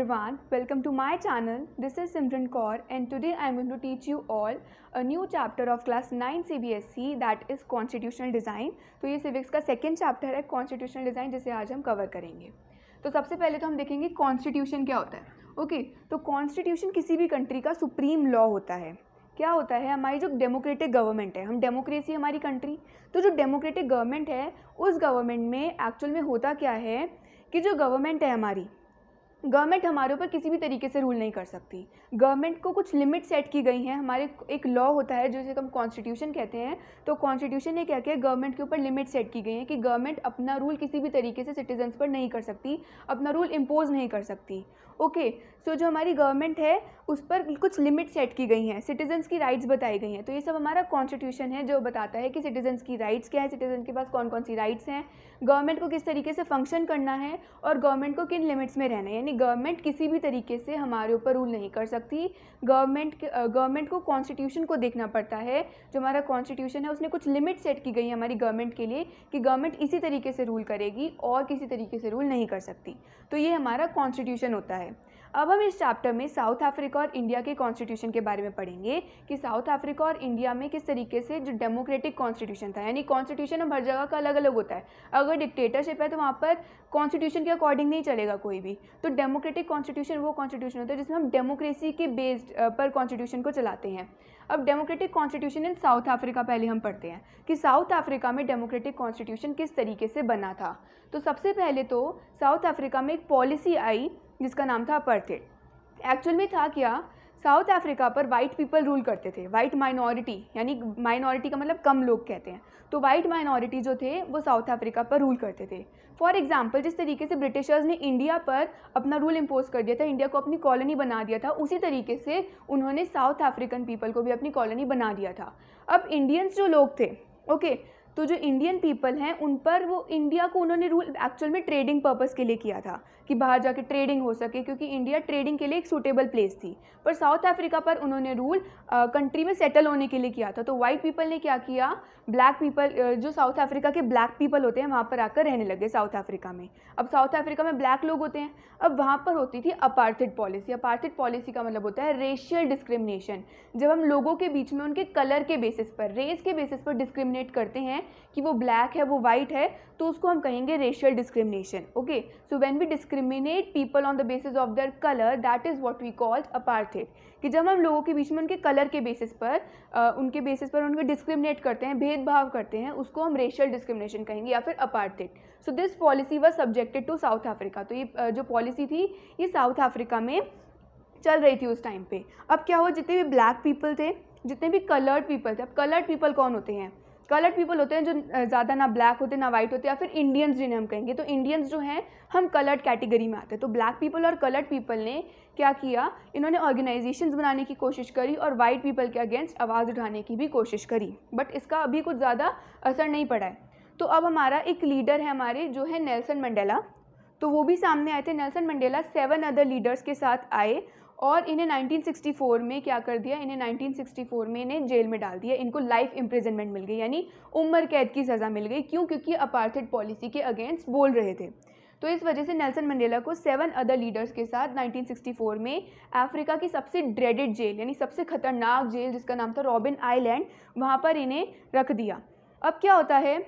Everyone, welcome to my channel. This is Simran Kaur and today I am going to teach you all a new chapter of class 9 CBSE that is Constitutional Design. तो ये civics का second chapter है Constitutional Design जिसे आज हम cover करेंगे. तो सबसे पहले तो हम देखेंगे Constitution क्या होता है. ओके तो Constitution किसी भी country का supreme law होता है. क्या होता है हमारी जो डेमोक्रेटिक गवर्नमेंट है, हम डेमोक्रेसी हमारी कंट्री, तो जो डेमोक्रेटिक गवर्नमेंट है उस गवर्नमेंट में एक्चुअल में होता क्या है कि जो गवर्नमेंट है हमारी, गवर्नमेंट हमारे ऊपर किसी भी तरीके से रूल नहीं कर सकती. गवर्नमेंट को कुछ लिमिट सेट की गई हैं. हमारे एक लॉ होता है जिसे हम कॉन्स्टिट्यूशन कहते हैं. तो कॉन्स्टिट्यूशन ने क्या किया, गवर्नमेंट के ऊपर लिमिट सेट की गई है कि गवर्नमेंट अपना रूल किसी भी तरीके से सिटीजन्स पर नहीं कर सकती, अपना रूल इम्पोज नहीं कर सकती. ओके सो जो हमारी गवर्नमेंट है उस पर कुछ लिमिट सेट की गई हैं, सिटीजन्स की राइट्स बताई गई हैं. तो ये सब हमारा कॉन्स्टिट्यूशन है जो बताता है कि सिटीजन्स की राइट्स क्या है, सिटीजन के पास कौन कौन सी राइट्स हैं, गवर्नमेंट को किस तरीके से फंक्शन करना है और गवर्नमेंट को किन लिमिट्स में रहना है. यानी गवर्नमेंट किसी भी तरीके से हमारे ऊपर रूल नहीं कर सकती. गवर्नमेंट को कॉन्स्टिट्यूशन को देखना पड़ता है. जो हमारा कॉन्स्टिट्यूशन है उसने कुछ लिमिट सेट की गई है हमारी गवर्नमेंट के लिए कि गवर्नमेंट इसी तरीके से रूल करेगी और किसी तरीके से रूल नहीं कर सकती. तो ये हमारा कॉन्स्टिट्यूशन होता है. अब हम इस चैप्टर में साउथ अफ्रीका और इंडिया के कॉन्स्टिट्यूशन के बारे में पढ़ेंगे कि साउथ अफ्रीका और इंडिया में किस तरीके से जो डेमोक्रेटिक कॉन्स्टिट्यूशन था, यानी कॉन्स्टिट्यूशन अब हर जगह का अलग अलग होता है. अगर डिक्टेटरशिप है तो वहाँ पर कॉन्स्टिट्यूशन के अकॉर्डिंग नहीं चलेगा कोई भी. तो डेमोक्रेटिक कॉन्स्टिट्यूशन वो कॉन्स्टिट्यूशन होता है जिसमें हम डेमोक्रेसी के बेस्ड पर कॉन्स्टिट्यूशन को चलाते हैं. अब democratic constitution in south Africa पहले हम पढ़ते हैं कि साउथ अफ्रीका में डेमोक्रेटिक कॉन्स्टिट्यूशन किस तरीके से बना था. तो सबसे पहले तो साउथ अफ्रीका में एक पॉलिसी आई जिसका नाम था अपार्थाइड. एक्चुअल में था क्या, साउथ अफ्रीका पर वाइट पीपल रूल करते थे, वाइट माइनॉरिटी, यानी माइनॉरिटी का मतलब कम लोग कहते हैं. तो वाइट माइनॉरिटी जो थे वो साउथ अफ्रीका पर रूल करते थे. फॉर एग्जांपल जिस तरीके से ब्रिटिशर्स ने इंडिया पर अपना रूल इम्पोज कर दिया था, इंडिया को अपनी कॉलोनी बना दिया था, उसी तरीके से उन्होंने साउथ अफ्रीकन पीपल को भी अपनी कॉलोनी बना दिया था. अब इंडियंस जो लोग थे, ओके तो जो इंडियन पीपल हैं उन पर वो इंडिया को उन्होंने रूल एक्चुअल में ट्रेडिंग पर्पस के लिए किया था कि बाहर जाके ट्रेडिंग हो सके, क्योंकि इंडिया ट्रेडिंग के लिए एक सूटेबल प्लेस थी. पर साउथ अफ्रीका पर उन्होंने रूल कंट्री में सेटल होने के लिए किया था. तो वाइट पीपल ने क्या किया, ब्लैक पीपल जो साउथ अफ्रीका के ब्लैक पीपल होते हैं वहाँ पर आकर रहने लगे साउथ अफ्रीका में. अब साउथ अफ्रीका में ब्लैक लोग होते हैं. अब वहाँ पर होती थी अपार्थाइड पॉलिसी. अपार्थाइड पॉलिसी का मतलब होता है रेशियल डिस्क्रिमिनेशन. जब हम लोगों के बीच में उनके कलर के बेसिस पर, रेस के बेसिस पर डिस्क्रिमिनेट करते हैं कि वो ब्लैक है वो वाइट है, तो उसको हम कहेंगे racial discrimination. Okay so when we discriminate people on the basis of their colour, that is what we called apartheid. कि जब हम लोगों के बीच में उनके कलर के बेसिस पर उनको डिस्क्रिमिनेट करते हैं, भेदभाव करते हैं, उसको हम रेशियल डिस्क्रिमिनेशन कहेंगे या फिर apartheid. So this policy was subjected to South Africa. तो ये जो पॉलिसी थी ये साउथ अफ्रीका में चल रही थी उस टाइम पे. अब क्या हुआ, जितने भी ब्लैक पीपल थे, जितने भी कलर्ड पीपल थे. अब कलर्ड पीपल कौन होते हैं, कलर्ड पीपल होते हैं जो ज़्यादा ना ब्लैक होते ना वाइट होते, या फिर इंडियंस जिन्हें हम कहेंगे. तो इंडियंस जो हैं हम कलर्ड कैटेगरी में आते हैं. तो ब्लैक पीपल और कलर्ड पीपल ने क्या किया, इन्होंने ऑर्गेनाइजेशंस बनाने की कोशिश करी और वाइट पीपल के अगेंस्ट आवाज़ उठाने की भी कोशिश करी, बट इसका अभी कुछ ज़्यादा असर नहीं पड़ा है. तो अब हमारा एक लीडर है हमारे जो है नेल्सन मंडेला, तो वो भी सामने आए थे. नेल्सन मंडेला 7 अदर लीडर्स के साथ आए और इन्हें 1964 में क्या कर दिया, इन्हें 1964 में इन्हें जेल में डाल दिया. इनको लाइफ इम्प्रिजनमेंट मिल गई, यानी उम्र कैद की सज़ा मिल गई. क्यों, क्योंकि अपार्थाइड पॉलिसी के अगेंस्ट बोल रहे थे. तो इस वजह से नेल्सन मंडेला को 7 अदर लीडर्स के साथ 1964 में अफ्रीका की सबसे ड्रेडेड जेल, यानी सबसे खतरनाक जेल जिसका नाम था रॉबिन आइलैंड, वहाँ पर इन्हें रख दिया. अब क्या होता है,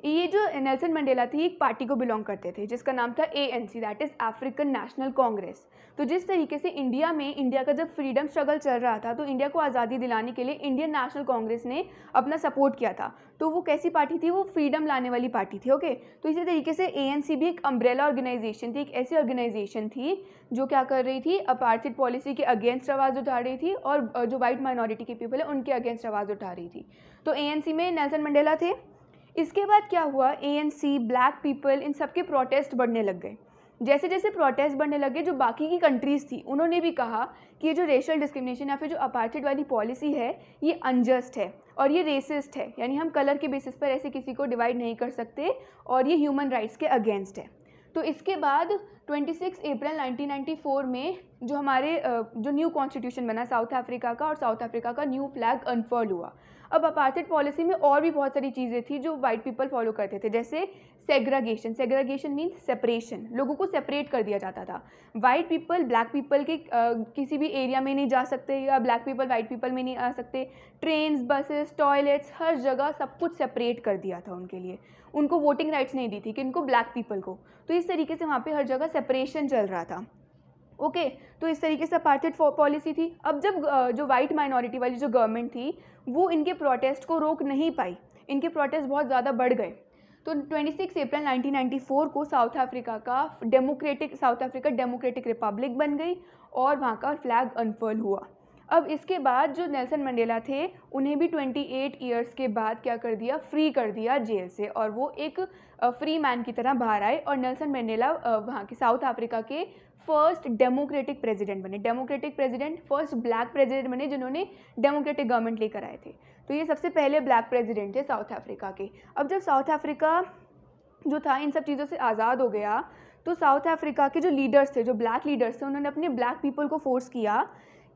ये जो नेल्सन मंडेला थी एक पार्टी को बिलोंग करते थे जिसका नाम था ANC, that is African national Congress. तो जिस तरीके से इंडिया का जब फ्रीडम स्ट्रगल चल रहा था तो इंडिया को आज़ादी दिलाने के लिए इंडियन नेशनल कांग्रेस ने अपना सपोर्ट किया था. तो वो कैसी पार्टी थी, वो फ्रीडम लाने वाली पार्टी थी. ओके तो इसी तरीके से ANC भी एक अम्ब्रेला ऑर्गेनाइजेशन थी, एक ऐसी ऑर्गेनाइजेशन थी जो क्या कर रही थी, अपार्थाइड पॉलिसी के अगेंस्ट आवाज़ उठा रही थी और जो वाइट माइनॉरिटी के पीपल है उनके अगेंस्ट आवाज़ उठा रही थी. तो ANC में नेल्सन मंडेला थे. इसके बाद क्या हुआ, ANC, ब्लैक पीपल, इन सब के प्रोटेस्ट बढ़ने लग गए. जैसे जैसे प्रोटेस्ट बढ़ने लगे जो बाकी की कंट्रीज़ थी उन्होंने भी कहा कि ये जो रेशियल डिस्क्रिमिनेशन या फिर जो अपार्थाइड वाली पॉलिसी है ये अनजस्ट है और ये रेसिस्ट है, यानी हम कलर के बेसिस पर ऐसे किसी को डिवाइड नहीं कर सकते और ये ह्यूमन राइट्स के अगेंस्ट है. तो इसके बाद 26 अप्रैल 1994 में जो हमारे जो न्यू कॉन्स्टिट्यूशन बना साउथ अफ्रीका का, और साउथ अफ्रीका का न्यू फ्लैग अनफर्ल हुआ. अब अपार्थाइड पॉलिसी में और भी बहुत सारी चीज़ें थी जो वाइट पीपल फॉलो करते थे, जैसे सेग्रीगेशन। सेग्रीगेशन मीन्स सेपरेशन, लोगों को सेपरेट कर दिया जाता था। वाइट पीपल ब्लैक पीपल के किसी भी एरिया में नहीं जा सकते, या ब्लैक पीपल वाइट पीपल में नहीं आ सकते। ट्रेन्स, बसेस, टॉयलेट्स, हर जगह सब कुछ सेपरेट कर दिया था उनके लिए। उनको वोटिंग राइट्स नहीं दी थी कि इनको ब्लैक पीपल को, तो इस तरीके से वहाँ पे हर जगह सेपरेशन चल रहा था। ओके, तो इस तरीके से अपार्थाइड पॉलिसी थी। अब जब जो वाइट माइनॉरिटी वाली जो गवर्नमेंट थी वो इनके प्रोटेस्ट को रोक नहीं पाई, इनके प्रोटेस्ट बहुत ज़्यादा बढ़ गए। तो 26 अप्रैल 1994 को साउथ अफ्रीका डेमोक्रेटिक रिपब्लिक बन गई और वहाँ का फ्लैग अनफर्ल हुआ। अब इसके बाद जो नेल्सन मंडेला थे उन्हें भी 28 ईयर्स के बाद क्या कर दिया, फ्री कर दिया जेल से, और वो एक फ्री मैन की तरह बाहर आए। और नेल्सन मंडेला वहाँ के साउथ अफ्रीका के फर्स्ट डेमोक्रेटिक प्रेसिडेंट बने। Democratic president, first black president बने जिन्होंने डेमोक्रेटिक गवर्नमेंट लेकर आए थे। तो ये सबसे पहले ब्लैक प्रेसिडेंट थे साउथ अफ्रीका के। अब जब साउथ अफ्रीका जो था इन सब चीज़ों से आज़ाद हो गया, तो साउथ अफ्रीका के जो लीडर्स थे, जो ब्लैक लीडर्स थे, उन्होंने अपने ब्लैक पीपल को फोर्स किया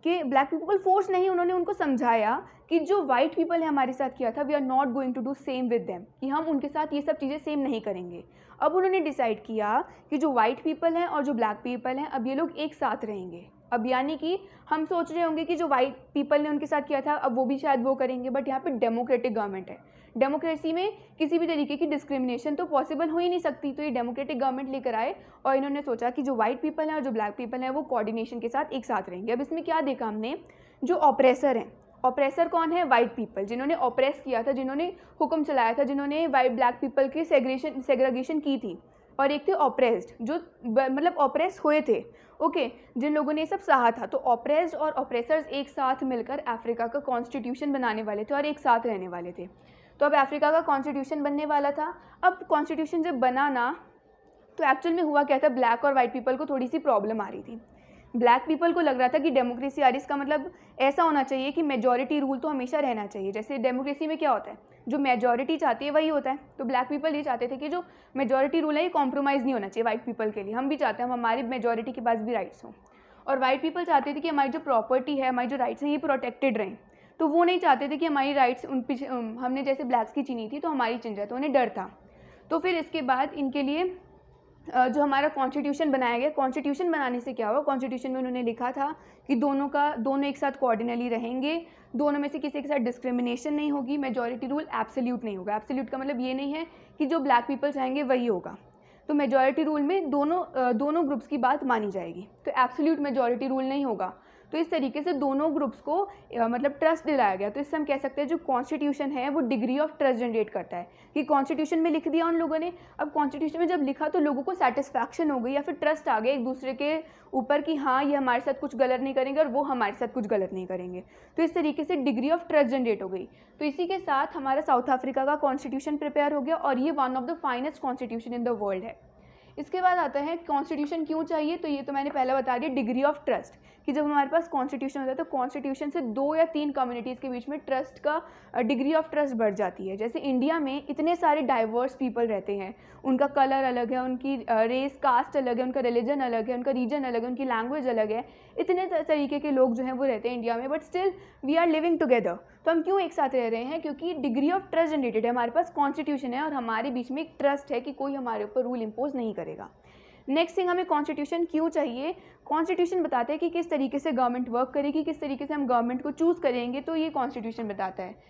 कि ब्लैक पीपल फोर्स नहीं, उन्होंने उनको समझाया कि जो वाइट पीपल है हमारे साथ किया था, we are not going to do same with them, कि हम उनके साथ ये सब चीज़ें सेम नहीं करेंगे। अब उन्होंने डिसाइड किया कि जो वाइट पीपल हैं और जो ब्लैक पीपल हैं अब ये लोग एक साथ रहेंगे। अब यानी कि हम सोच रहे होंगे कि जो वाइट पीपल ने उनके साथ किया था अब वो भी शायद वो करेंगे, बट यहाँ पे डेमोक्रेटिक गवर्नमेंट है। डेमोक्रेसी में किसी भी तरीके की डिस्क्रिमिनेशन तो पॉसिबल हो ही नहीं सकती, तो ये डेमोक्रेटिक गवर्नमेंट लेकर आए और इन्होंने सोचा कि जो वाइट पीपल हैं और जो ब्लैक पीपल हैं वो कोऑर्डिनेशन के साथ एक साथ रहेंगे। अब इसमें क्या देखा हमने, जो ऑपरेसर हैं, ऑपरेसर कौन है, वाइट पीपल, जिन्होंने ऑपरेस किया था, जिन्होंने हुक्म चलाया था, जिन्होंने वाइट ब्लैक पीपल की सेग्रीगेशन की थी, और एक थे ऑपरेस्ड, जो मतलब ऑपरेस हुए थे। ओके, जिन लोगों ने ये सब सहा था। तो ऑपरेस्ड और ऑपरेसर्स एक साथ मिलकर अफ्रीका का कॉन्स्टिट्यूशन बनाने वाले थे और एक साथ रहने वाले थे। तो अब अफ्रीका का कॉन्स्टिट्यूशन बनने वाला था। अब कॉन्स्टिट्यूशन जब बना ना, तो एक्चुअल में हुआ क्या था, ब्लैक और वाइट पीपल को थोड़ी सी प्रॉब्लम आ रही थी। ब्लैक पीपल को लग रहा था कि डेमोक्रेसी आ रही, इसका मतलब ऐसा होना चाहिए कि मेजॉरिटी रूल तो हमेशा रहना चाहिए। जैसे डेमोक्रेसी में क्या होता है, जो मेजॉरिटी चाहती है वही होता है। तो ब्लैक पीपल ये चाहते थे कि जो मेजॉरिटी रूल है ये कॉम्प्रोमाइज़ नहीं होना चाहिए वाइट पीपल के लिए। हम भी चाहते हैं हमारी मेजॉरिटी के पास भी राइट्स हों, और वाइट पीपल चाहते थे कि हमारी जो प्रॉपर्टी है, हमारी जो राइट्स हैं ये प्रोटेक्टेड रहें। तो वो नहीं चाहते थे कि हमारी राइट्स हमने जैसे ब्लैक्स की चीनी थी तो हमारी चिन जाए, तो उन्हें डर था। तो फिर इसके बाद इनके लिए जो हमारा कॉन्स्टिट्यूशन बनाया गया, कॉन्स्टिट्यूशन बनाने से क्या हुआ, कॉन्स्टिट्यूशन में उन्होंने लिखा था कि दोनों एक साथ कोऑर्डिनली रहेंगे, दोनों में से किसी के साथ डिस्क्रिमिनेशन नहीं होगी, मेजॉरिटी रूल एब्सोल्यूट नहीं होगा। एब्सोल्यूट का मतलब ये नहीं है कि जो ब्लैक पीपल चाहेंगे वही होगा। तो मेजॉरिटी रूल में दोनों ग्रुप्स की बात मानी जाएगी, तो एब्सोल्यूट मेजॉरिटी रूल नहीं होगा। तो इस तरीके से दोनों ग्रुप्स को मतलब ट्रस्ट दिलाया गया। तो इससे हम कह सकते हैं जो कॉन्स्टिट्यूशन है वो डिग्री ऑफ ट्रस्ट जनरेट करता है, कि कॉन्स्टिट्यूशन में लिख दिया उन लोगों ने। अब कॉन्स्टिट्यूशन में जब लिखा तो लोगों को सेटिस्फैक्शन हो गई या फिर ट्रस्ट आ गया एक दूसरे के ऊपर कि हाँ ये हमारे साथ कुछ गलत नहीं करेंगे और वो हमारे साथ कुछ गलत नहीं करेंगे। तो इस तरीके से डिग्री ऑफ ट्रस्ट जनरेट हो गई। तो इसी के साथ हमारा साउथ अफ्रीका का कॉन्स्टिट्यूशन प्रिपेयर हो गया और ये one of the finest constitution in the world है। इसके बाद आता है कॉन्स्टिट्यूशन क्यों चाहिए, तो ये तो मैंने पहले बता दिया, डिग्री ऑफ ट्रस्ट, कि जब हमारे पास कॉन्स्टिट्यूशन होता है तो कॉन्स्टिट्यूशन से 2 या 3 कम्युनिटीज़ के बीच में ट्रस्ट का डिग्री ऑफ ट्रस्ट बढ़ जाती है। जैसे इंडिया में इतने सारे डाइवर्स पीपल रहते हैं, उनका कलर अलग है, उनकी रेस कास्ट अलग है, उनका रिलीजन अलग है, उनका रीजन अलग है, उनकी लैंग्वेज अलग है, इतने तरीके के लोग जो हैं वो रहते हैं इंडिया में, but still we are living together. तो हम क्यों एक साथ रह रहे हैं, क्योंकि डिग्री ऑफ ट्रस्ट जनरेटेड है, हमारे पास कॉन्स्टिट्यूशन है और हमारे बीच में एक ट्रस्ट है कि कोई हमारे ऊपर रूल इम्पोज नहीं करेगा। नेक्स्ट थिंग, हमें कॉन्स्टिट्यूशन क्यों चाहिए, कॉन्स्टिट्यूशन बताता है कि किस तरीके से गवर्नमेंट वर्क करेगी, किस तरीके से हम गवर्नमेंट को चूज़ करेंगे, तो ये कॉन्स्टिट्यूशन बताता है।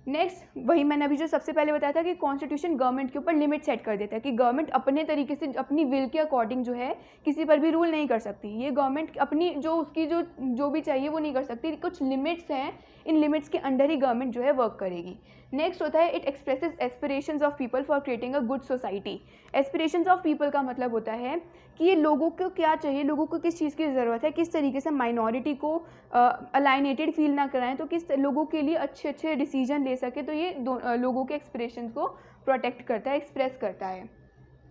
नेक्स्ट, वही मैंने अभी जो सबसे पहले बताया था कि कॉन्स्टिट्यूशन गवर्नमेंट के ऊपर लिमिट सेट कर देता है कि गवर्नमेंट अपने तरीके से अपनी विल के अकॉर्डिंग जो है किसी पर भी रूल नहीं कर सकती। ये गवर्नमेंट अपनी जो भी चाहिए वो नहीं कर सकती, कुछ लिमिट्स हैं, इन लिमिट्स के अंडर ही गवर्नमेंट जो है वर्क करेगी। नेक्स्ट होता है it expresses aspirations of people for creating a good society. Aspirations of people का मतलब होता है कि ये लोगों को क्या चाहिए, लोगों को किस चीज़ की ज़रूरत है, किस तरीके से माइनॉरिटी को अलाइनेटेड फील ना कराएं, तो किस लोगों के लिए अच्छे अच्छे डिसीजन ले सके, तो ये लोगों के एक्सप्रेशंस को प्रोटेक्ट करता है, एक्सप्रेस करता है।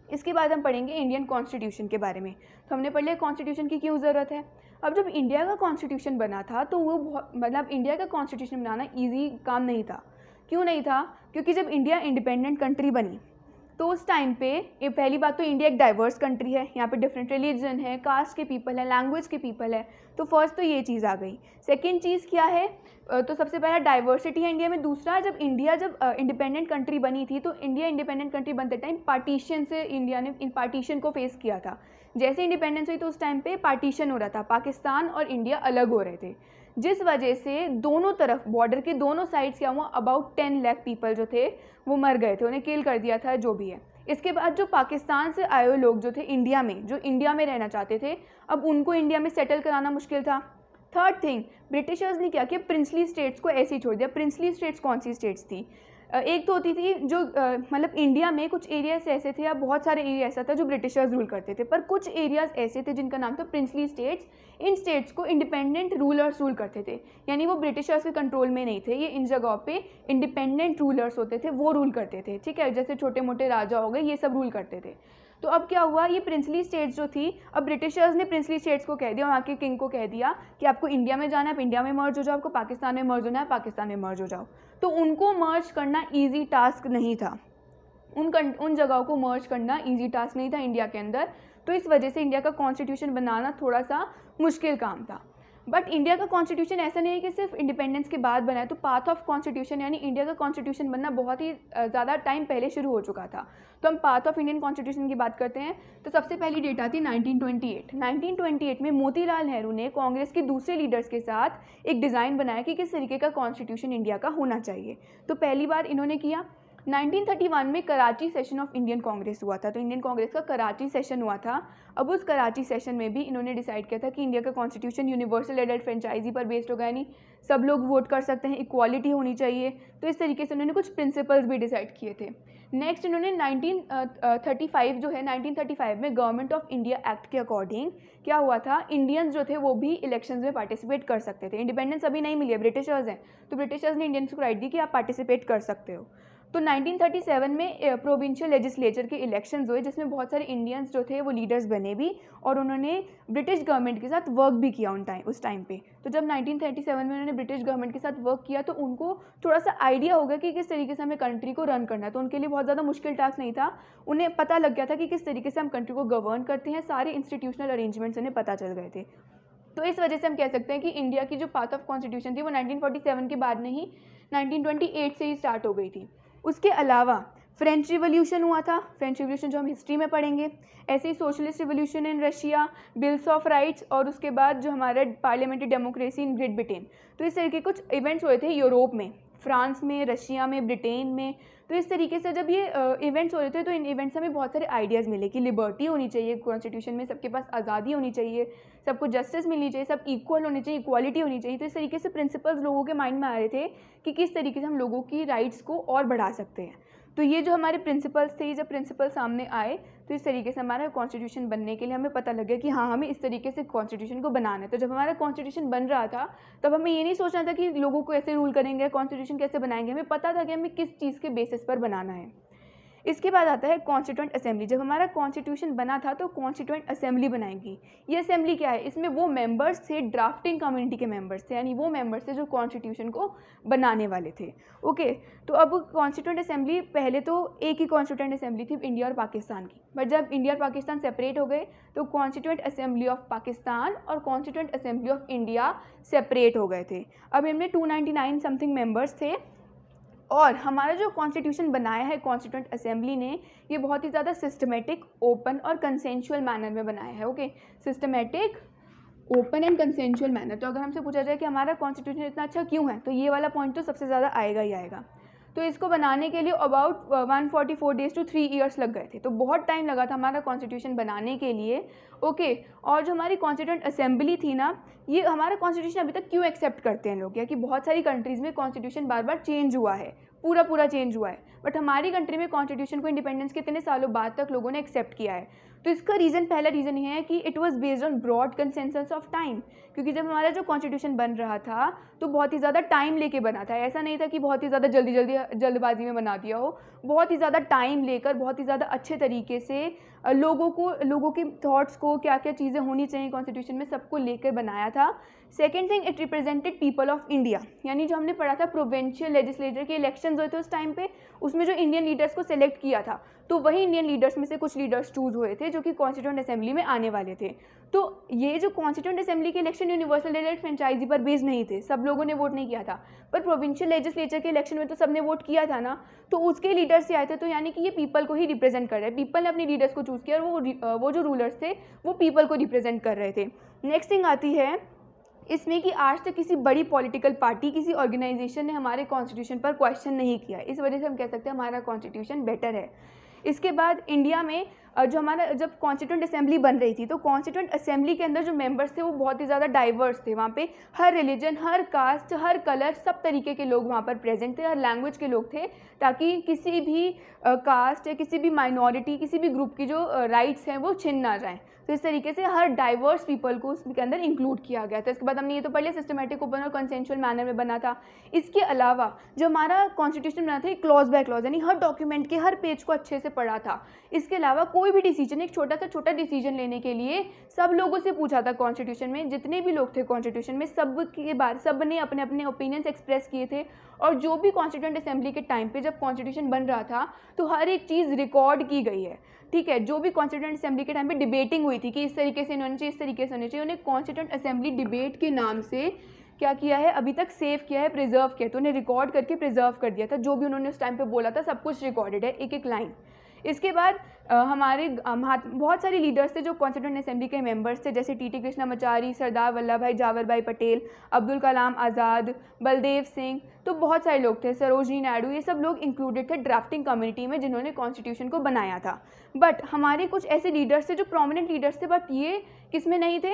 इसके बाद हम पढ़ेंगे इंडियन कॉन्स्टिट्यूशन के बारे में। तो हमने पढ़ लिया कॉन्स्टिट्यूशन की क्यों ज़रूरत है। अब जब इंडिया का कॉन्स्टिट्यूशन बना था तो वो मतलब इंडिया का कॉन्स्टिट्यूशन बनाना ईजी काम नहीं था। क्यों नहीं था, क्योंकि जब इंडिया इंडिपेंडेंट कंट्री बनी तो उस टाइम पे ये पहली बात तो इंडिया एक डाइवर्स कंट्री है, यहाँ पे डिफरेंट रिलीजन है, कास्ट के पीपल है, लैंग्वेज के पीपल है, तो फर्स्ट तो ये चीज़ आ गई। सेकंड चीज़ क्या है, तो सबसे पहला डाइवर्सिटी है इंडिया में। दूसरा, जब इंडिया इंडिपेंडेंट कंट्री बनी थी तो इंडिया इंडिपेंडेंट कंट्री बनते टाइम पार्टीशन से इंडिया ने इन पार्टीशन को फेस किया था। जैसे इंडिपेंडेंस हुई तो उस टाइम पे पार्टीशन हो रहा था, पाकिस्तान और इंडिया अलग हो रहे थे, जिस वजह से दोनों तरफ बॉर्डर के दोनों साइड्स क्या हुआ, अबाउट 10 लाख पीपल जो थे वो मर गए थे, उन्हें किल कर दिया था, जो भी है। इसके बाद जो पाकिस्तान से आए हुए लोग जो थे इंडिया में, जो इंडिया में रहना चाहते थे, अब उनको इंडिया में सेटल कराना मुश्किल था। थर्ड थिंग, ब्रिटिशर्स ने क्या किया, प्रिंसली स्टेट्स को ऐसे ही छोड़ दिया। प्रिंसली स्टेट्स कौन सी स्टेट्स थी, एक तो होती थी जो मतलब इंडिया में कुछ एरियाज ऐसे थे या बहुत सारे एरिया ऐसा था जो ब्रिटिशर्स रूल करते थे, पर कुछ एरियाज ऐसे थे जिनका नाम था प्रिंसली स्टेट्स। इन स्टेट्स को इंडिपेंडेंट रूलर्स रूल करते थे, यानी वो ब्रिटिशर्स के कंट्रोल में नहीं थे, ये इन जगहों पे इंडिपेंडेंट रूलर्स होते थे, वो रूल करते थे, ठीक है, जैसे छोटे मोटे राजा हो गए, ये सब रूल करते थे। तो अब क्या हुआ, ये प्रिंसली स्टेट्स जो थी, अब ब्रिटिशर्स ने प्रिंसली स्टेट्स को कह दिया, वहाँ के किंग को कह दिया कि आपको इंडिया में जाना है, आप इंडिया में मर्ज हो जाओ, आपको पाकिस्तान में मर्ज होना है, पाकिस्तान में मर्ज हो जाओ। तो उनको मर्ज करना ईजी टास्क नहीं था, उन जगहों को मर्ज करना ईजी टास्क नहीं था इंडिया के अंदर। तो इस वजह से इंडिया का कॉन्स्टिट्यूशन बनाना थोड़ा सा मुश्किल काम था। बट इंडिया का कॉन्स्टिट्यूशन ऐसा नहीं है कि सिर्फ इंडिपेंडेंस के बाद बना है, तो पाथ ऑफ कॉन्स्टिट्यूशन यानी इंडिया का कॉन्स्टिट्यूशन बनना बहुत ही ज़्यादा टाइम पहले शुरू हो चुका था। तो हम पाथ ऑफ इंडियन कॉन्स्टिट्यूशन की बात करते हैं, तो सबसे पहली डेट आती है 1928। 1928 में मोतीलाल नेहरू ने कांग्रेस के दूसरे लीडर्स के साथ एक डिज़ाइन बनाया कि किस तरीके का कॉन्स्टिट्यूशन इंडिया का होना चाहिए। तो पहली बार इन्होंने किया 1931 में Karachi session of Indian Congress हुआ था, तो इंडियन कांग्रेस का कराची सेशन हुआ था। अब उस कराची सेशन में भी इन्होंने डिसाइड किया था कि इंडिया का कॉन्स्टिट्यूशन यूनिवर्सल एडल्ट फ्रेंचाइजी पर बेस्ड होगा, यानी सब लोग वोट कर सकते हैं, इक्वालिटी होनी चाहिए। तो इस तरीके से उन्होंने कुछ प्रिंसिपल्स भी डिसाइड किए थे। नेक्स्ट इन्होंने 1935 जो है 1935 में गवर्नमेंट ऑफ इंडिया एक्ट के अकॉर्डिंग क्या हुआ था, इंडियंस जो थे वो भी इलेक्शंस में पार्टिसिपेट कर सकते थे। इंडिपेंडेंस अभी नहीं मिली है, ब्रिटिशर्स हैं, तो ब्रिटिशर्स ने इंडियंस को राइट दी कि आप पार्टिसिपेट कर सकते हो। तो 1937 में प्रोविंशियल लेजिस्लेचर के इलेक्शंस हुए, जिसमें बहुत सारे इंडियंस जो थे वो लीडर्स बने भी, और उन्होंने ब्रिटिश गवर्नमेंट के साथ वर्क भी किया उस टाइम पे। तो जब 1937 में उन्होंने ब्रिटिश गवर्नमेंट के साथ वर्क किया तो उनको थोड़ा सा आइडिया हो गया कि किस तरीके से हमें कंट्री को रन करना है। तो उनके लिए बहुत ज़्यादा मुश्किल टास्क नहीं था, उन्हें पता लग गया था कि किस तरीके से हम कंट्री को गवर्न करते हैं, सारे इंस्टीट्यूशनल अरेंजमेंट्स उन्हें पता चल गए थे। तो इस वजह से हम कह सकते हैं कि इंडिया की जो पाथ ऑफ कॉन्स्टिट्यूशन थी वो 1947 के बाद नहीं 1928 से ही स्टार्ट हो गई थी। उसके अलावा फ्रेंच रिवॉल्यूशन हुआ था, फ्रेंच रिवॉल्यूशन जो हम हिस्ट्री में पढ़ेंगे। ऐसे ही socialist revolution in Russia, bills of rights, और उसके बाद जो हमारा parliamentary democracy in Great Britain. तो इस तरह के कुछ इवेंट्स हुए थे यूरोप में, फ्रांस में, रशिया में, ब्रिटेन में। तो इस तरीके से जब ये इवेंट्स हो रहे थे तो इन इवेंट्स से हमें बहुत सारे आइडियाज़ मिले कि लिबर्टी होनी चाहिए कॉन्स्टिट्यूशन में, सबके पास आज़ादी होनी चाहिए, सबको जस्टिस मिलनी चाहिए, सब इक्वल होने चाहिए, इक्वालिटी होनी चाहिए। तो इस तरीके से प्रिंसिपल्स लोगों के माइंड में आ रहे थे कि किस तरीके से हम लोगों की राइट्स को और बढ़ा सकते हैं। तो ये जो हमारे प्रिंसिपल्स थे, जब प्रिंसिपल सामने आए तो इस तरीके से हमारा कॉन्स्टिट्यूशन बनने के लिए हमें पता लग गया कि हाँ, हमें इस तरीके से कॉन्स्टिट्यूशन को बनाना है। तो जब हमारा कॉन्स्टिट्यूशन बन रहा था तब हमें ये नहीं सोचना था कि लोगों को ऐसे रूल करेंगे, कॉन्स्टिट्यूशन कैसे बनाएंगे, हमें पता था कि हमें किस चीज़ के बेसिस पर बनाना है। इसके बाद आता है कॉन्स्टिट्यूएंट असेंबली। जब हमारा कॉन्स्टिट्यूशन बना था तो कॉन्स्टिट्यूएंट असेंबली बनाएंगी। ये असेंबली क्या है, इसमें वो मेंबर्स थे, ड्राफ्टिंग कम्युनिटी के मेंबर्स थे, यानी वो मेंबर्स थे जो कॉन्स्टिट्यूशन को बनाने वाले थे। ओके, तो अब कॉन्स्टिट्यूएंट असेंबली, पहले तो एक ही कॉन्स्टिट्यूएंट असेंबली थी इंडिया और पाकिस्तान की, बट जब इंडिया और पाकिस्तान सेपरेट हो गए तो कॉन्स्टिट्यूएंट असेंबली ऑफ पाकिस्तान और constituent assembly of India separate हो गए थे। अब इनमें 299 समथिंग मेंबर्स थे, और हमारा जो कॉन्स्टिट्यूशन बनाया है कॉन्स्टिट्यूएंट असेंबली ने, ये बहुत ही ज़्यादा सिस्टमेटिक, ओपन और कंसेंशुअल मैनर में बनाया है। Okay, systematic, open and consensual manner. तो अगर हमसे पूछा जाए कि हमारा कॉन्स्टिट्यूशन इतना अच्छा क्यों है, तो ये वाला पॉइंट तो सबसे ज़्यादा आएगा ही आएगा। तो इसको बनाने के लिए अबाउट 144 डेज टू 3 ईयर्स लग गए थे, तो बहुत टाइम लगा था हमारा कॉन्स्टिट्यूशन बनाने के लिए। ओके, और जो हमारी कॉन्स्टिट्यूएंट असेंबली थी ना, ये हमारा कॉन्स्टिट्यूशन अभी तक क्यों एक्सेप्ट करते हैं लोग, या कि बहुत सारी कंट्रीज़ में कॉन्स्टिट्यूशन बार बार चेंज हुआ है, पूरा चेंज हुआ है, बट हमारी कंट्री में कॉन्स्टिट्यूशन को इंडिपेंडेंस के इतने सालों बाद तक लोगों ने एक्सेप्ट किया है। तो इसका रीज़न, पहला रीज़न ये है कि it was based on broad consensus of time, क्योंकि जब हमारा जो कॉन्स्टिट्यूशन बन रहा था तो बहुत ही ज़्यादा टाइम लेके बना था। ऐसा नहीं था कि बहुत ही ज़्यादा जल्दबाजी में बना दिया हो, बहुत ही ज़्यादा टाइम लेकर बहुत ही ज़्यादा अच्छे तरीके से लोगों के थॉट्स को, क्या क्या चीज़ें होनी चाहिए कॉन्स्टिट्यूशन में, सबको लेकर बनाया था। Second thing, it represented people of India, यानी जो हमने पढ़ा था प्रोविंशियल लेजिस्लेचर के इलेक्शंस हुए थे उस टाइम पे, उसमें जो इंडियन लीडर्स को सिलेक्ट किया था, तो वही इंडियन लीडर्स में से कुछ लीडर्स चूज हुए थे जो कि कॉन्स्टिट्यूएंट असेंबली में आने वाले थे। तो ये जो कॉन्स्टिट्यूएंट असेंबली के इलेक्शन यूनिवर्सल डायरेक्ट फ्रेंचाइजी पर बेस्ड नहीं थे, सब लोगों ने वोट नहीं किया था, पर प्रोविंशियल लेजिस्लेचर के इलेक्शन में तो सबने वोट किया था ना, तो उसके लीडर्स से आए थे, तो यानी कि ये पीपल को ही रिप्रेजेंट कर रहे हैं, पीपल ने अपने लीडर्स को चूज़ किया और वो जो रूलर्स थे वो पीपल को रिप्रेजेंट कर रहे थे। नेक्स्ट थिंग आती है इसमें कि आज तक किसी बड़ी पॉलिटिकल पार्टी, किसी ऑर्गेनाइजेशन ने हमारे कॉन्स्टिट्यूशन पर क्वेश्चन नहीं किया, इस वजह से हम कह सकते हैं हमारा कॉन्स्टिट्यूशन बेटर है। इसके बाद इंडिया में जो हमारा जब कॉन्स्टिट्यूएंट असेंबली बन रही थी, तो कॉन्स्टिट्यूएंट असेंबली के अंदर जो मेंबर्स थे वो बहुत ही ज़्यादा डाइवर्स थे। वहाँ पे हर रिलीजन, हर कास्ट, हर कलर, सब तरीके के लोग वहाँ पर प्रेजेंट थे, हर लैंग्वेज के लोग थे, ताकि किसी भी कास्ट या किसी भी माइनॉरिटी, किसी भी ग्रुप की जो राइट्स हैं वो छिन ना जाएँ। तो इस तरीके से हर डाइवर्स पीपल को उसके अंदर इंक्लूड किया गया था। इसके बाद हमने ये तो पढ़ लिया सिस्टमेटिक, ओपन और कंसेंशुअल मैनर में बना था। इसके अलावा जो हमारा कॉन्स्टिट्यूशन बना था, क्लॉज बाय क्लॉज, यानी हर डॉक्यूमेंट के हर पेज को अच्छे से पढ़ा था। इसके अलावा कोई भी डिसीजन, एक छोटा डिसीजन लेने के लिए सब लोगों से पूछा था कॉन्स्टिट्यूशन में, जितने भी लोग थे कॉन्स्टिट्यूशन में, सब ने अपने अपने ओपिनियंस एक्सप्रेस किए थे। और जो भी कॉन्स्टिट्यूएंट असेंबली के टाइम पे जब कॉन्स्टिट्यूशन बन रहा था, तो हर एक चीज़ रिकॉर्ड की गई है, ठीक है। जो भी कॉन्स्टिट्यूएंट असेंबली के टाइम पे डिबेटिंग हुई थी कि इस तरीके से होना चाहिए, इस तरीके से होना चाहिए, उन्हें कॉन्स्टिट्यूएंट असेंबली डिबेट के नाम से क्या किया है, अभी तक सेव किया है, प्रिजर्व किया है, तो उन्हें रिकॉर्ड करके प्रिजर्व कर दिया था। जो भी उन्होंने उस टाइम पे बोला था सब कुछ रिकॉर्डेड है, एक एक लाइन। इसके बाद हमारे बहुत सारे लीडर्स थे जो कॉन्स्टिट्यूएंट असेंबली के मेंबर्स थे, जैसे टी कृष्णामाचारी, सरदार वल्लभ भाई जावर भाई पटेल, अब्दुल कलाम आज़ाद, बलदेव सिंह, तो बहुत सारे लोग थे, सरोजनी नायडू, ये सब लोग इंक्लूडेड थे ड्राफ्टिंग कम्युनिटी में जिन्होंने कॉन्स्टिट्यूशन को बनाया था। बट हमारे कुछ ऐसे लीडर्स थे जो प्रोमिनेंट लीडर्स थे, बट ये किस में नहीं थे,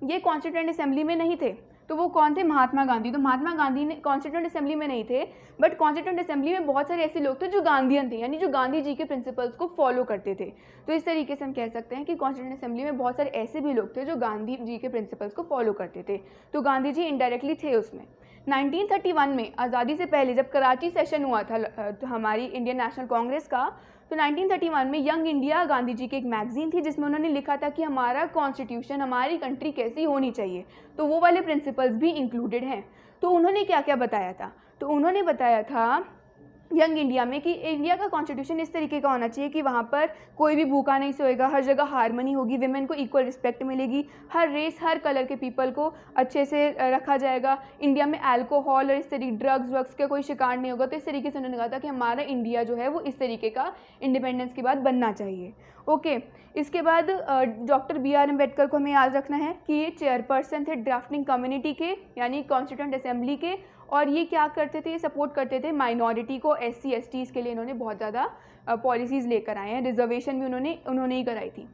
ये कॉन्स्टिट्यूएंट असेंबली में नहीं थे। तो वो कौन थे? महात्मा गांधी। तो महात्मा गांधी ने कॉन्स्टिट्यूएंट असेंबली में नहीं थे, बट कॉन्स्टिट्यूएंट असेंबली में बहुत सारे ऐसे लोग थे जो गांधीयन थे, यानी जो गांधी जी के प्रिंसिपल्स को फॉलो करते थे। तो इस तरीके से हम कह सकते हैं कि कॉन्स्टिट्यूएंट असेंबली में बहुत सारे ऐसे भी लोग थे जो गांधी जी के प्रिंसिपल्स को फॉलो करते थे। तो गांधी जी इनडायरेक्टली थे उसमें। 1931 में आज़ादी से पहले जब कराची सेशन हुआ था हमारी इंडियन नेशनल कांग्रेस का, तो 1931 में यंग इंडिया गांधी जी की एक मैगजीन थी जिसमें उन्होंने लिखा था कि हमारा कॉन्स्टिट्यूशन, हमारी कंट्री कैसी होनी चाहिए, तो वो वाले प्रिंसिपल्स भी इंक्लूडेड हैं। तो उन्होंने क्या क्या बताया था? तो उन्होंने बताया था यंग इंडिया में कि इंडिया का कॉन्स्टिट्यूशन इस तरीके का होना चाहिए कि वहाँ पर कोई भी भूखा नहीं सोएगा, हर जगह हारमनी होगी, विमेन को इक्वल रिस्पेक्ट मिलेगी, हर रेस, हर कलर के पीपल को अच्छे से रखा जाएगा, इंडिया में अल्कोहल और इस तरीके ड्रग्स का कोई शिकार नहीं होगा। तो इस तरीके से उन्होंने कहा था कि हमारा इंडिया जो है वो इस तरीके का इंडिपेंडेंस के बाद बनना चाहिए। ओके, इसके बाद डॉक्टर BR अम्बेडकर को हमें याद रखना है कि ये चेयरपर्सन थे ड्राफ्टिंग कम्युनिटी के, यानी कॉन्स्टिट्यूएंट असेंबली के, और ये क्या करते थे, ये सपोर्ट करते थे माइनॉरिटी को, SC STs के लिए इन्होंने बहुत ज़्यादा पॉलिसीज़ लेकर आए हैं, रिजर्वेशन भी उन्होंने ही कराई थी।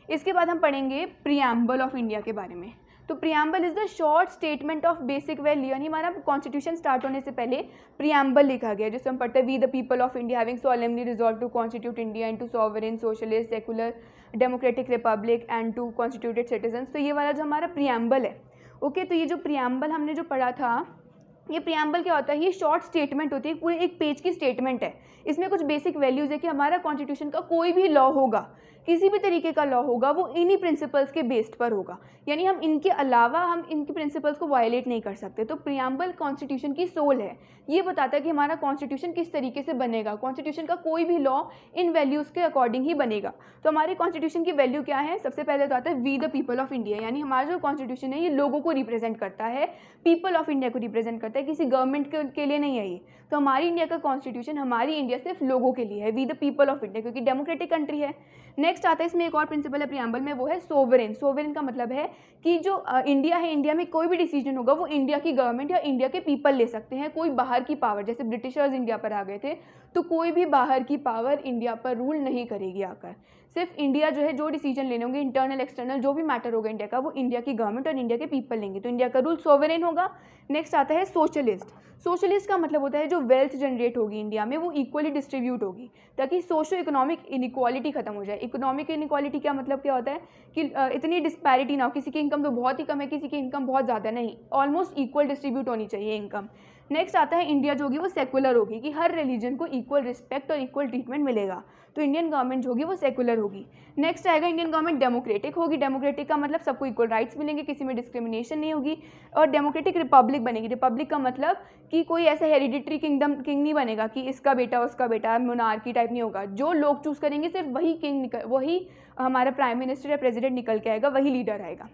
इसके बाद हम पढ़ेंगे प्रीएम्बल ऑफ इंडिया के बारे में। तो preamble is the short statement of basic value, यानी हमारा कॉन्स्टिट्यूशन स्टार्ट होने से पहले प्रीएम्बल लिखा गया, जिसमें हम पढ़ते हैं we the people of India having solemnly resolve to constitute India into sovereign socialist secular democratic republic and to constituted citizens. तो ये वाला जो हमारा प्रीएम्बल है, ओके, तो ये जो प्रीएम्बल हमने जो पढ़ा था, ये प्रीएम्बल क्या होता है? ये शॉर्ट स्टेटमेंट होती है, पूरे एक पेज की स्टेटमेंट है। इसमें कुछ बेसिक वैल्यूज़ है कि हमारा कॉन्स्टिट्यूशन का कोई भी लॉ होगा, किसी भी तरीके का लॉ होगा, वो इन्हीं प्रिंसिपल्स के बेस्ड पर होगा, यानी हम इनके अलावा हम इनके प्रिंसिपल्स को वायलेट नहीं कर सकते। तो प्रीएम्बल कॉन्स्टिट्यूशन की सोल है, ये बताता है कि हमारा कॉन्स्टिट्यूशन किस तरीके से बनेगा, कॉन्स्टिट्यूशन का कोई भी लॉ इन वैल्यूज़ के अकॉर्डिंग ही बनेगा। तो हमारे कॉन्स्टिट्यूशन की वैल्यू क्या है? सबसे पहले तो आता है we the people of India, यानी हमारा जो कॉन्स्टिट्यूशन है ये लोगों को रिप्रेजेंट करता है, पीपल ऑफ इंडिया को रिप्रेजेंट करता है, किसी गवर्नमेंट के लिए नहीं है ये। तो हमारी इंडिया का कॉन्स्टिट्यूशन, हमारी इंडिया सिर्फ लोगों के लिए है, we the people of India, क्योंकि डेमोक्रेटिक कंट्री है। नेक्स्ट आता है इसमें एक और प्रिंसिपल है प्रीएम्बल में, वो है सोवरेन। सोवरेन का मतलब है कि जो इंडिया है, इंडिया में कोई भी डिसीजन होगा वो इंडिया की गवर्नमेंट या इंडिया के पीपल ले सकते हैं, कोई बाहर की पावर, जैसे ब्रिटिशर्स इंडिया पर आ गए थे, तो कोई भी बाहर की पावर इंडिया पर रूल नहीं करेगी आकर। सिर्फ इंडिया जो है, जो डिसीजन लेने होंगे, इंटरनल एक्सटर्नल जो भी मैटर होगा इंडिया का, वो इंडिया की गवर्नमेंट और इंडिया के पीपल लेंगे, तो इंडिया का रूल सोवरेन होगा। नेक्स्ट आता है सोशलिस्ट। सोशलिस्ट का मतलब होता है जो वेल्थ जनरेट होगी इंडिया में वो इक्वली डिस्ट्रीब्यूट होगी, ताकि सोशो इकोनॉमिक इनइक्वालिटी खत्म हो जाए। इकोनॉमिक इनइक्वालिटी क्या मतलब क्या होता है कि इतनी डिस्पैरिटी ना हो, किसी की इनकम तो बहुत ही कम है, किसी की इनकम बहुत ज़्यादा नहीं, ऑलमोस्ट इक्वल डिस्ट्रीब्यूट होनी चाहिए इनकम। नेक्स्ट आता है इंडिया जो होगी वो सेकुलर होगी, कि हर रिलीजन को इक्वल रिस्पेक्ट और इक्वल ट्रीटमेंट मिलेगा, तो इंडियन गवर्नमेंट जो होगी वो सेकुलर होगी। नेक्स्ट आएगा इंडियन गवर्नमेंट डेमोक्रेटिक होगी, डेमोक्रेटिक का मतलब सबको इक्वल राइट्स मिलेंगे, किसी में डिस्क्रिमिनेशन नहीं होगी। और डेमोक्रेटिक रिपब्लिक बनेगी, रिपब्लिक का मतलब कि कोई ऐसा हेरिडिटरी किंग नहीं बनेगा कि इसका बेटा उसका बेटा, मोनार्की टाइप नहीं होगा, जो लोग चूज़ करेंगे सिर्फ वही किंग वही हमारा प्राइम मिनिस्टर या प्रेसिडेंट निकल के आएगा, वही लीडर आएगा।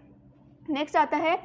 नेक्स्ट आता है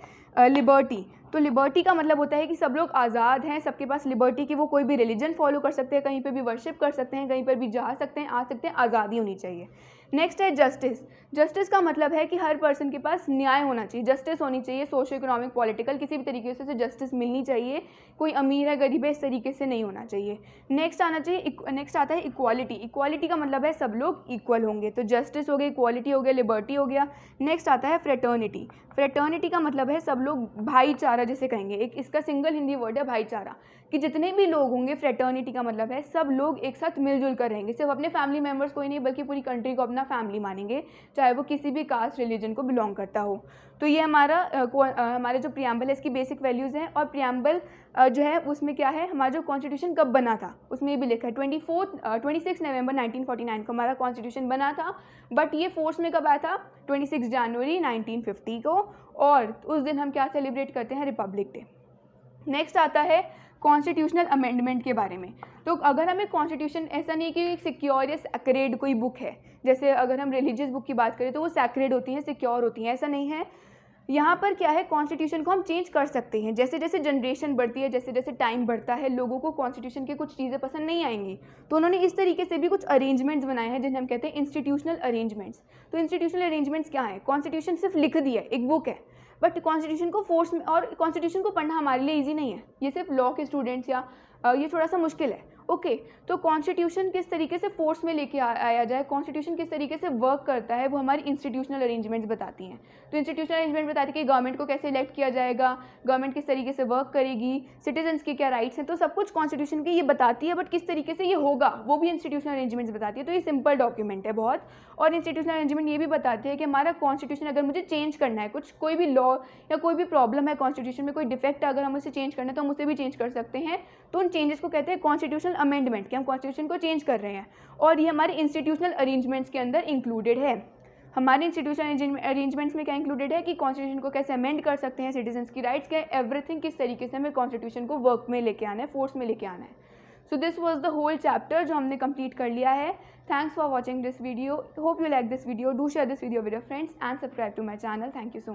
लिबर्टी, तो लिबर्टी का मतलब होता है कि सब लोग आज़ाद हैं, सबके पास लिबर्टी कि वो कोई भी रिलीजन फॉलो कर सकते हैं, कहीं पे भी वर्शिप कर सकते हैं, कहीं पर भी जा सकते हैं, आ सकते हैं, आज़ादी होनी चाहिए। नेक्स्ट है जस्टिस, जस्टिस का मतलब है कि हर पर्सन के पास न्याय होना चाहिए, जस्टिस होनी चाहिए, सोशो इकोनॉमिक पॉलिटिकल किसी भी तरीके से जस्टिस मिलनी चाहिए, कोई अमीर है गरीब है इस तरीके से नहीं होना चाहिए। नेक्स्ट आना चाहिए, नेक्स्ट आता है इक्वालिटी, इक्वालिटी का मतलब है सब लोग इक्वल होंगे, तो जस्टिस हो गया, इक्वालिटी हो गया, लिबर्टी हो गया। नेक्स्ट आता है फ्रेटर्निटी, फ्रेटर्निटी का मतलब है सब लोग भाईचारा जिसे कहेंगे, एक इसका सिंगल हिंदी वर्ड है भाईचारा, कि जितने भी लोग होंगे, फ्रेटर्निटी का मतलब है सब लोग एक साथ मिलजुल कर रहेंगे, सिर्फ अपने फैमिली मेम्बर्स को ही नहीं बल्कि पूरी कंट्री को अपना फैमिली मानेंगे, चाहे वो किसी भी कास्ट रिलीजन को बिलोंग करता हो। तो ये हमारे जो प्रियम्बल है इसकी बेसिक वैल्यूज़ हैं, और प्रियम्बल जो है उसमें क्या है, हमारा जो कॉन्स्टिट्यूशन कब बना था उसमें ये भी लिखा है 26 नवंबर 1949 को हमारा कॉन्स्टिट्यूशन बना था, बट ये फोर्स में कब आया था, 26 जनवरी 1950 को, और उस दिन हम क्या सेलिब्रेट करते हैं, रिपब्लिक डे। नेक्स्ट आता है कॉन्स्टिट्यूशनल अमेंडमेंट के बारे में, तो अगर हमें कॉन्स्टिट्यूशन ऐसा नहीं कि सिक्योर या सैक्रेड कोई बुक है, जैसे अगर हम रिलीजियस बुक की बात करें तो वो सैक्रेड होती हैं, सिक्योर होती हैं, ऐसा नहीं है। यहाँ पर क्या है, कॉन्स्टिट्यूशन को हम चेंज कर सकते हैं, जैसे जैसे जनरेशन बढ़ती है, जैसे जैसे टाइम बढ़ता है, लोगों को कॉन्स्टिट्यूशन की कुछ चीज़ें पसंद नहीं आएंगी, तो उन्होंने इस तरीके से भी कुछ अरेंजमेंट्स बनाए हैं जिन्हें हम कहते हैं इंस्टीट्यूशनल अरेंजमेंट्स। तो इंस्टीट्यूशनल अरेंजमेंट्स क्या है, कॉन्स्टिट्यूशन सिर्फ लिख दिया है, एक बुक है, बट कॉन्स्टिट्यूशन को फोर्स में, और कॉन्स्टिट्यूशन को पढ़ना हमारे लिए ईजी नहीं है, ये सिर्फ लॉ के स्टूडेंट्स या ये थोड़ा सा मुश्किल है। ओके, तो कॉन्स्टिट्यूशन किस तरीके से फोर्स में लेके आया जाए, कॉन्स्टिट्यूशन किस तरीके से वर्क करता है, वो हमारी इंस्टीट्यूशनल अरेंजमेंट्स बताती हैं। तो इंस्टीट्यूशनल अरेंजमेंट बताती है कि गवर्नमेंट को कैसे इलेक्ट किया जाएगा, गवर्नमेंट किस तरीके से वर्क करेगी, सिटीजन्स के क्या राइट्स हैं, तो सब कुछ कॉन्स्टिट्यूशन की ये बताती है, बट किस तरीके से ये होगा वो भी इंस्टीट्यूशनल अरेंजमेंट्स बताती है। तो ये सिंपल डॉक्यूमेंट है बहुत, और इंस्टीट्यूशनल अरेंजमेंट ये भी बताती है कि हमारा कॉन्स्टिट्यूशन अगर मुझे चेंज करना है, कुछ कोई भी लॉ या कोई भी प्रॉब्लम है कॉन्स्टिट्यूशन में, कोई डिफेक्ट है, अगर हम उसे चेंज करना है तो हम उसे भी चेंज कर सकते हैं, तो उन चेंजेस को कहते हैं कॉन्स्टिट्यूशनल अमेंडमेंट, कि हम कॉन्स्टिट्यूशन को चेंज कर रहे हैं, और ये हमारे इंस्टीट्यूशनल अरेंजमेंट्स के अंदर इंक्लूडेड है। हमारे इंस्टीट्यूशनल अरेंजमेंट्स में क्या इंक्लूडेड है कि कॉन्स्टिट्यूशन को कैसे अमेंड कर सकते हैं, सिटीजन्स की राइट्स क्या है, एवरीथिंग किस तरीके से हमें कॉन्स्टिट्यूशन को वर्क में लेके आना है, फोर्स में लेके आना है। So this was the whole chapter जो हमने कंप्लीट कर लिया है। Thanks for watching this video, hope you like this video, do share this video with your friends and subscribe to my channel. Thank you so much.